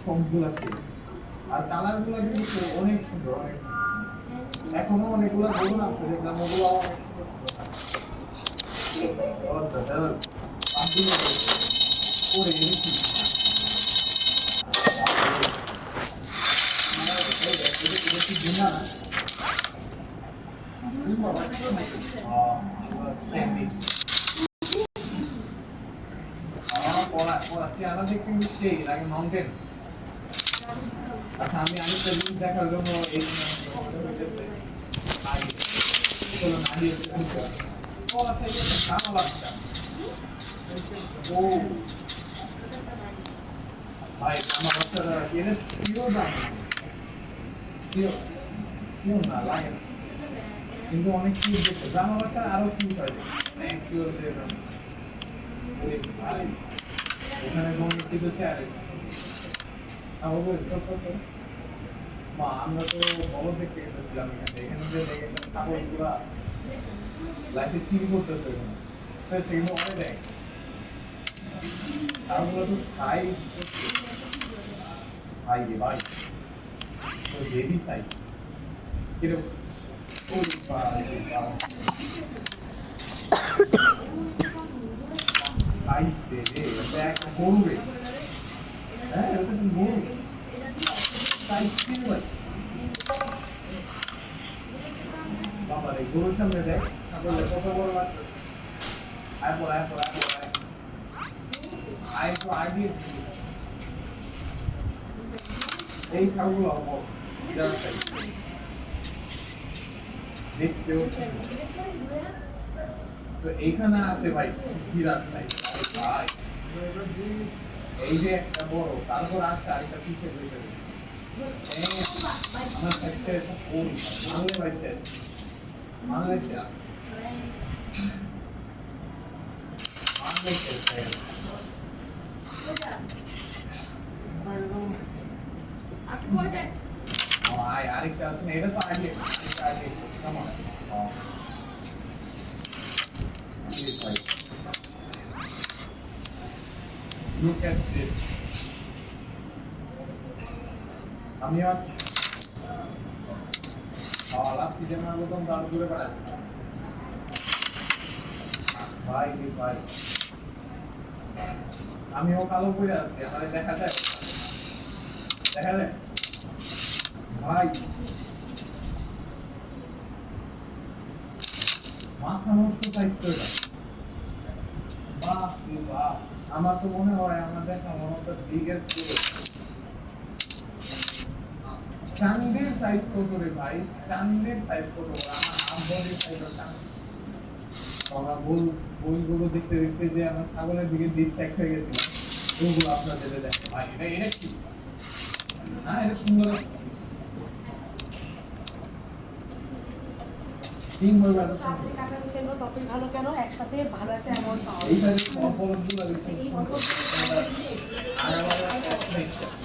সবগুলা সেই আর কালারগুলো কিন্তু অনেক সুন্দর অনেক সুন্দর এখনো অনেকগুলো গরু না দেখলাম ওগুলো অনেক সুন্দর সুন্দর করে এনেছি সেই লাগে মাউন্টেন আচ্ছা আমি আরেকটা জিনিস দেখার জন্য এই ভাই আমার বাচ্চারা এর প্রিয় দাম প্রিয় না লাগে কিন্তু অনেক কিউট দেখতে জামা বাচ্চা আরো কিউট হয় ওখানে কিছু চেয়ারে মা আমরা তো খবর দেখতে গেছিলাম এখানে যে দেখে ছাগল পুরা লাইফে চিল করতেছে সেগুলো অনেক দেখ ছাগলগুলো তো সাইজ ভাই রে ভাই তো হেভি সাইজ কিরকম আইসে রে এটা একটা গরু রে হ্যাঁ এটা তো গরু সাইজ কি ভাই বাবা রে গরুর সামনে দেখ ছাগলের কত বড় লাগছে আয় পড় আয় তো আগে এই ছাগলগুলো বড় দেখতেও তো এইখানে আছে ভাই বিরাট সাইজ ভাই এই যে একটা বড় তারপর আছে আরেকটা পিছে বসে আমার সাইজটা এটা কম মানলে ভাই শেষ মানলে শেষ আরেকটা আছে না এটা তো আগে কেমন Look at this. আমি আজ লাভ কি জানার মতন দাঁড় করে বেড়াই ভাই ভাই আমিও কালো করে আছি আমার দেখা যায় ভাই মাথা নষ্ট সাইজ করে বাহ বাহ আমার তো মনে হয় আমাদের একটা বিগেস্ট চান্দের সাইজ কত রে ভাই চান্দের সাইজ কত আমার আমবরের সাইজ আমরা বইগুলো দেখতে দেখতে যে আমার ছাগলের দিকে ডিস্ট্রাক্ট হয়ে গেছিলাম ওগুলো আপনাদের দেখেন ভাই এটা কি না এটা সুন্দর তিন বই বাদ ততই ভালো কেন একসাথে ভালো একটা অ্যামাউন্ট পাওয়া এইখানে সব বলগুলো দেখছেন আর আমার